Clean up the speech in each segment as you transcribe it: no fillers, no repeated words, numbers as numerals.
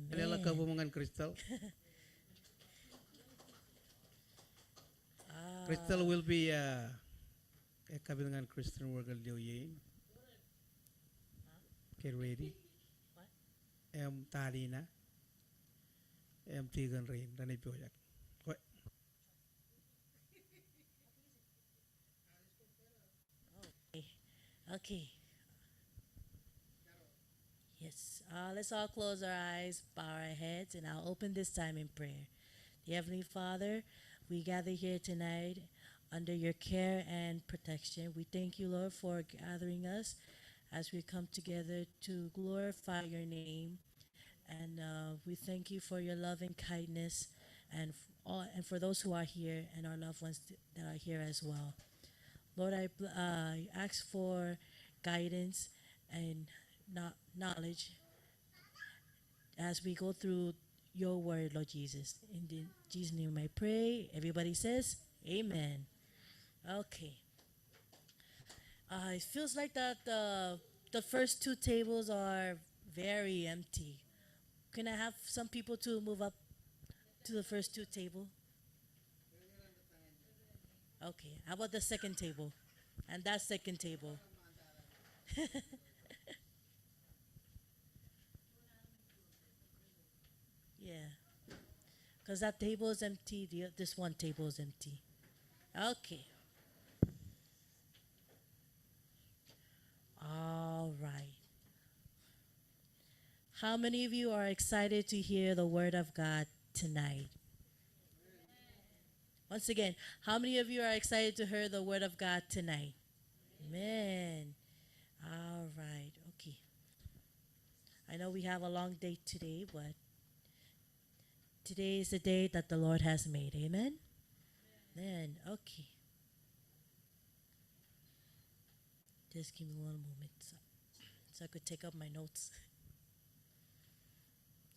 Alala ka bumangan Crystal. Crystal will be kabilangan Christian worker Liu Yin. Get ready. Em tadi na. Em tigan rain. Dani pioyak. Okay. Yes. Let's all close our eyes, bow our heads, and I'll open this time in prayer. Dear Heavenly Father, we gather here tonight under your care and protection. We thank you, Lord, for gathering us as we come together to glorify your name. And we thank you for your love and kindness and for those who are here and our loved ones that are here as well. Lord, I ask for guidance and knowledge as we go through your word, Lord Jesus. Jesus' name I pray. Everybody says, Amen. Okay. It feels like that the first two tables are very empty. Can I have some people to move up to the first two table? Okay. How about the second table? And that second table. Yeah. Because that table is empty. This one table is empty. Okay. All right. How many of you are excited to hear the word of God tonight? Once again, how many of you are excited to hear the word of God tonight? Amen. All right. Okay. I know we have a long day today, but today is the day that the Lord has made. Amen. Amen. Okay. Just give me one moment so I could take up my notes.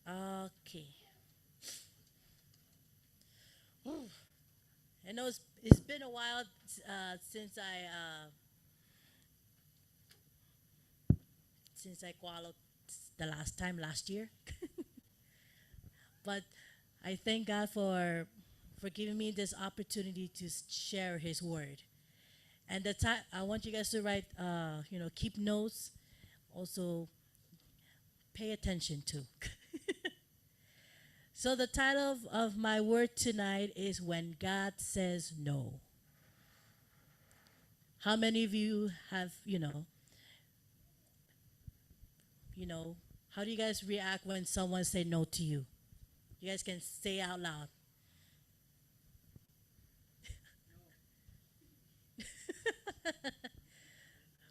Okay. Whew. I know it's been a while since I qualified the last time last year, but I thank God for giving me this opportunity to share His word. And the time I want you guys to write, keep notes, also pay attention to. So the title of my word tonight is When God Says No. How many of you have, how do you guys react when someone say no to you? You guys can say out loud.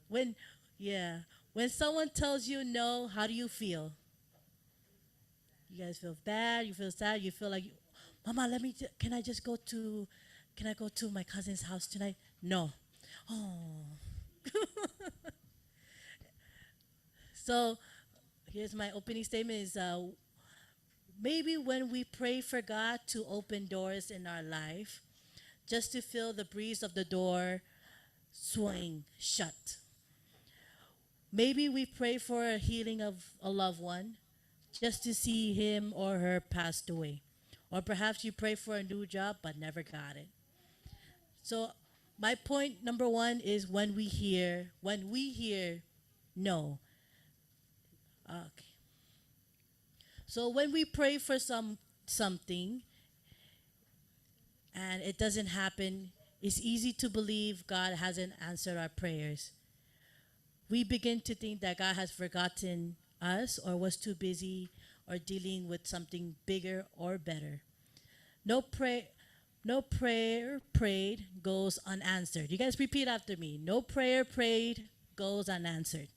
When, yeah, when someone tells you no, how do you feel? You guys feel bad, you feel sad, you feel like, Mama, can I go to my cousin's house tonight? No. Oh. So here's my opening statement is maybe when we pray for God to open doors in our life, just to feel the breeze of the door swing shut. Maybe we pray for a healing of a loved one just to see him or her passed away. Or perhaps you pray for a new job but never got it. So my point number one is when we hear no. Okay. So when we pray for something and it doesn't happen, it's easy to believe God hasn't answered our prayers. We begin to think that God has forgotten us or was too busy or dealing with something bigger or better. No pray no prayer prayed goes unanswered. You guys repeat after me. No prayer prayed goes unanswered.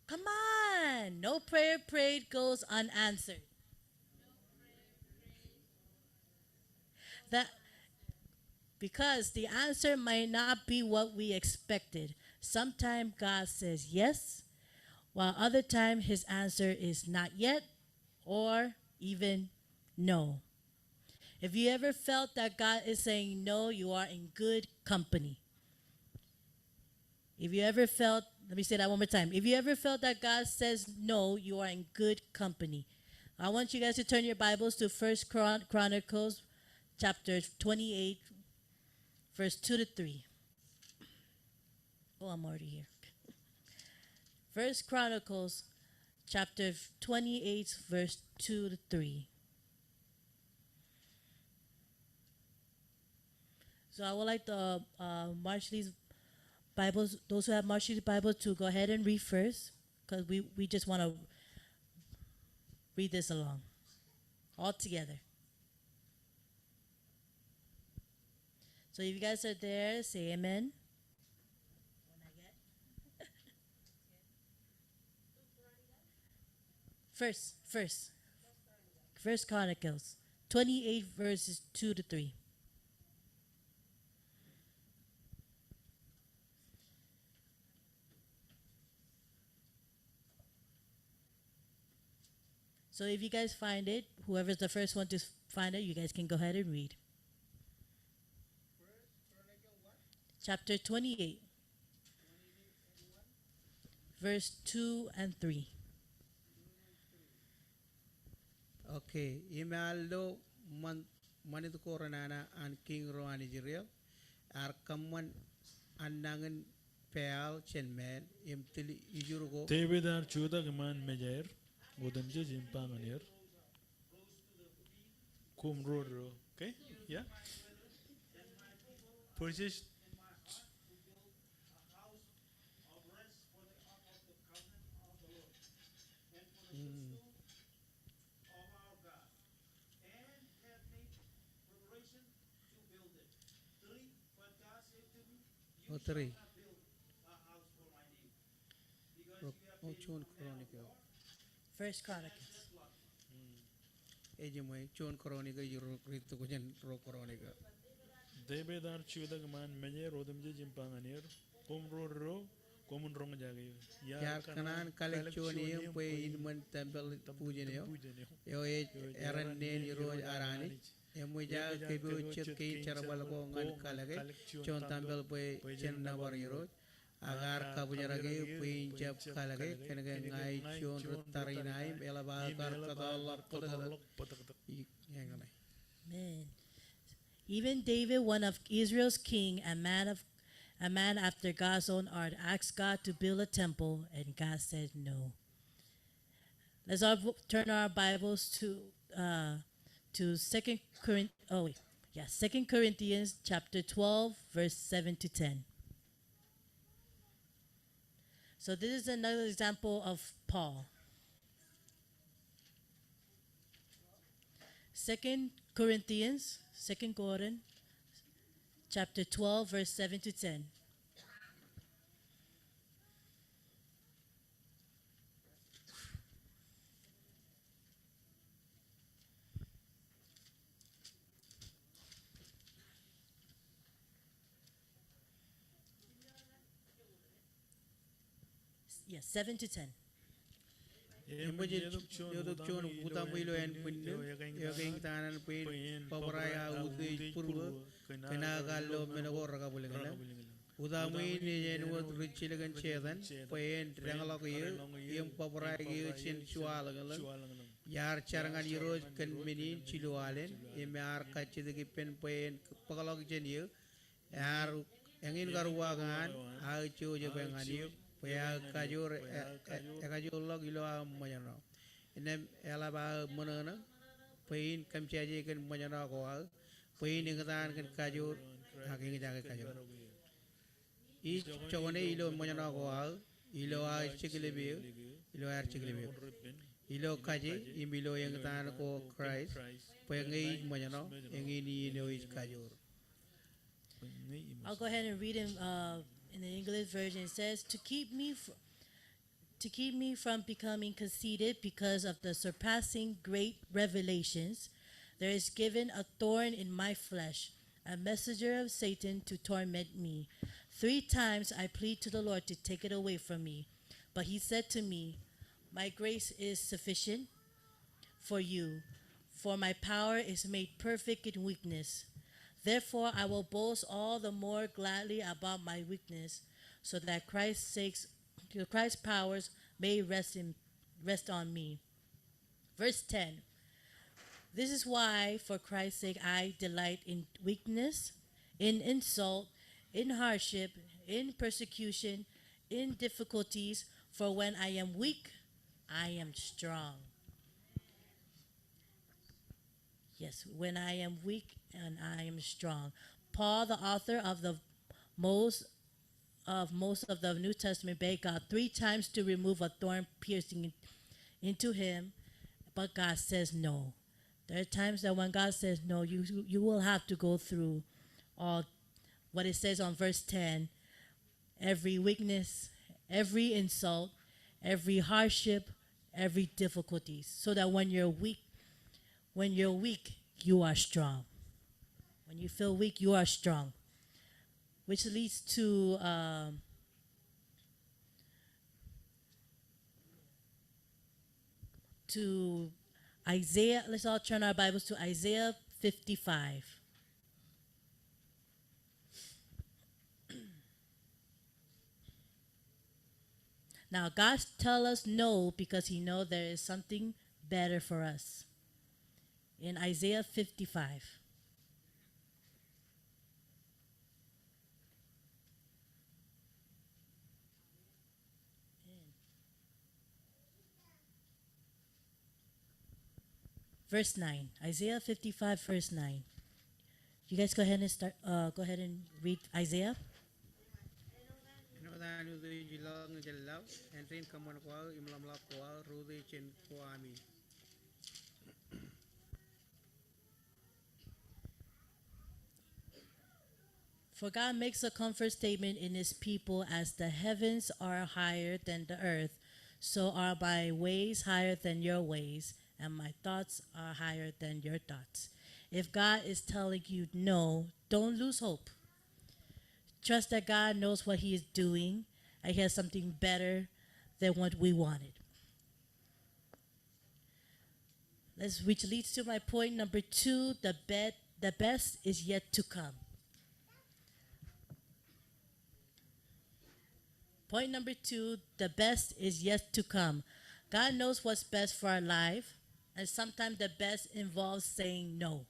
Come on. No prayer prayed goes unanswered. That because the answer might not be what we expected. Sometimes God says yes, while other time his answer is not yet or even no. If you ever felt that God is saying no, you are in good company. If you ever felt, let me say that one more time. If you ever felt that God says no, you are in good company. I want you guys to turn your Bibles to First Chronicles chapter 28, verse 2 to 3. Oh, I'm already here. First Chronicles chapter 28, verse 2 to 3. So I would like the Marshallese Bibles, those who have Marshallese Bibles, to go ahead and read first, because we just want to read this along, all together. So if you guys are there, say amen. First Chronicles 28 verses 2 to 3. So if you guys find it, whoever's the first one to find it, you guys can go ahead and read. Chapter 28, verse 2 and 3. Okay, imaldo manit koranana an king roani jirel ar kamman andangan peal chenmel imtili ijurugo Tebedar chuda gaman mejer godamje jimpanganir kumroro. Okay, yeah. Purchase. o three o chon chronicle First Chronicles. ejimoy chon chronicle juru ritu ko jen ro chronicle Tebedar chuda gaman mejer godamje jimpanganir kumroro komunrong jagi. yar kanan kalechoni pwe inman temple pujenyo yo eran nen ro arani emuja kebo chirki charabal ko ngan kalage chon temple pwe chenna war ro agar kabujarage pwe jab kalage kenage ngai chon rutarinai elaba kar kadallah yangane. Man. Even David, one of Israel's king and a man after God's own heart, asked God to build a temple, and God said no. Let's all turn our Bibles to Second Corinthians chapter 12, verse 7 to 10. So this is another example of Paul. Second Corinthians chapter 12, verse 7 to 10. Yes, 7 to 10. Emuje yodok chon buta muilo en punno yogeng tanan pin pawaraya uti purwa kena gallo menagor ka bulengala uda mui ni jen wot richilegan chedan pen rangalo ko yem pawaraya yu chen chuala gala yar charangan yiro kan menin chilualen emar kachide ki pen pagalog jen yu yar engin garwagan a chu je bengan yu ya kajur kajur log ilo mayano inem ela ba monana pain kam chaje kan mayano ko puin ing tan kan kajur haking jaga kajur ich chogone ilo monyana ko al ilo a chiklebi ilo ar chiklebi ilo kaji imilo yang tan ko Christ pengi monyano engini ilo ich kajur. I'll go ahead and read in the English version. It says, to keep me from becoming conceited because of the surpassing great revelations, there is given a thorn in my flesh, a messenger of Satan to torment me. 3 times I plead to the Lord to take it away from me. But he said to me, my grace is sufficient for you, for my power is made perfect in weakness. Therefore I will boast all the more gladly about my weakness, so that Christ's powers may rest on me. Verse 10. This is why, for Christ's sake, I delight in weakness, in insult, in hardship, in persecution, in difficulties, for when I am weak, I am strong. Yes, when I am weak and I am strong. Paul, the author of most of the New Testament, begged God 3 times to remove a thorn piercing into him, but God says no. There are times that when God says no, you will have to go through all what it says on verse 10, every weakness, every insult, every hardship, every difficulty, so that when you're weak, you are strong. When you feel weak, you are strong. Which leads to Isaiah. Let's all turn our Bibles to Isaiah 55. Now, God tells us no because he knows there is something better for us. In Isaiah 55. Verse 9. Isaiah 55, verse 9. You guys go ahead and read Isaiah. For God makes a comfort statement in his people, as the heavens are higher than the earth, so are my ways higher than your ways, and my thoughts are higher than your thoughts. If God is telling you no, don't lose hope. Trust that God knows what he is doing, and he has something better than what we wanted. Which leads to my point number 2, the best is yet to come. Point number 2, the best is yet to come. God knows what's best for our life, and sometimes the best involves saying no.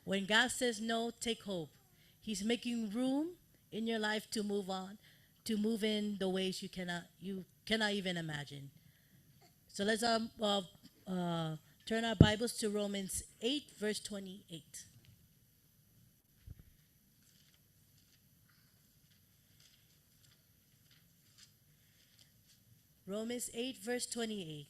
When God says no, take hope. He's making room in your life to move on, to move in the ways you cannot even imagine. So let's turn our Bibles to Romans 8, verse 28. Romans 8, verse 28.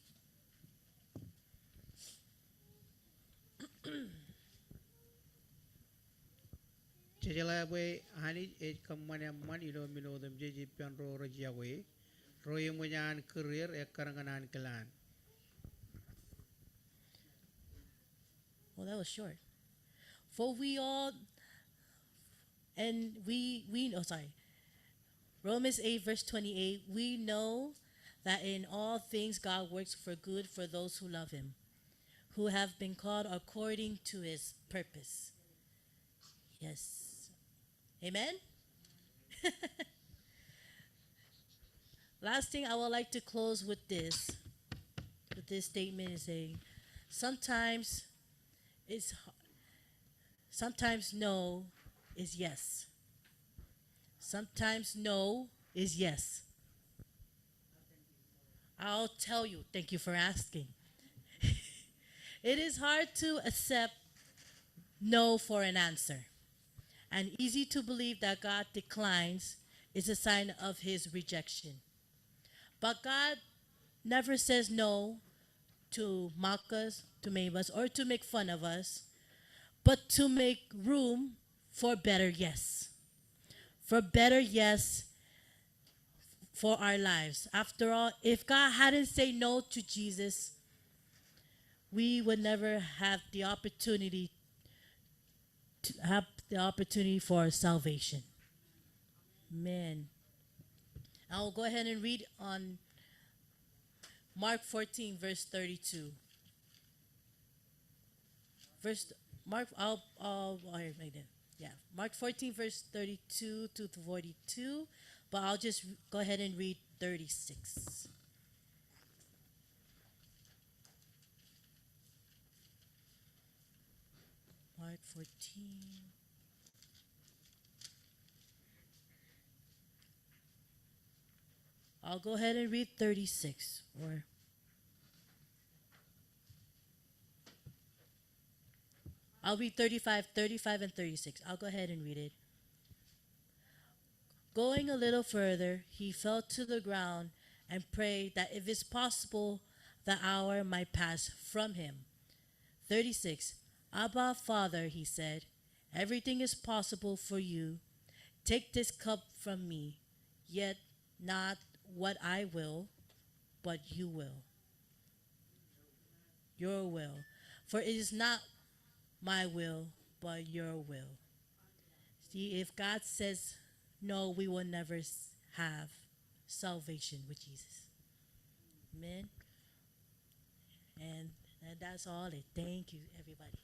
Jajalawe hani kamanya man ilo minodem jeji pianro rajiawe roye munyan career karanganan kelan. Well, that was short. For we all, Romans 8, verse 28, we know that in all things God works for good for those who love him, who have been called according to his purpose. Yes. Amen? Last thing I would like to close with this statement is saying, sometimes no is yes. Sometimes no is yes. I'll tell you, thank you for asking. It is hard to accept no for an answer. And easy to believe that God declines is a sign of his rejection. But God never says no to mock us, to maim us, or to make fun of us, but to make room for better yes. For better yes for our lives. After all, if God hadn't said no to Jesus, we would never have the opportunity for salvation. Amen. I'll go ahead and read on Mark 14, verse 32. Mark 14, verse 32 to 42, but I'll just go ahead and read 36. Mark 14. I'll go ahead and read 36, or I'll read 35 and 36. I'll go ahead and read it. Going a little further, he fell to the ground and prayed that if it's possible, the hour might pass from him. 36. Abba, Father, he said, everything is possible for you. Take this cup from me, yet not what I will, but you will. Your will. For it is not my will, but your will. See, if God says no, we will never have salvation with Jesus. Amen. And that's all. Thank you, everybody.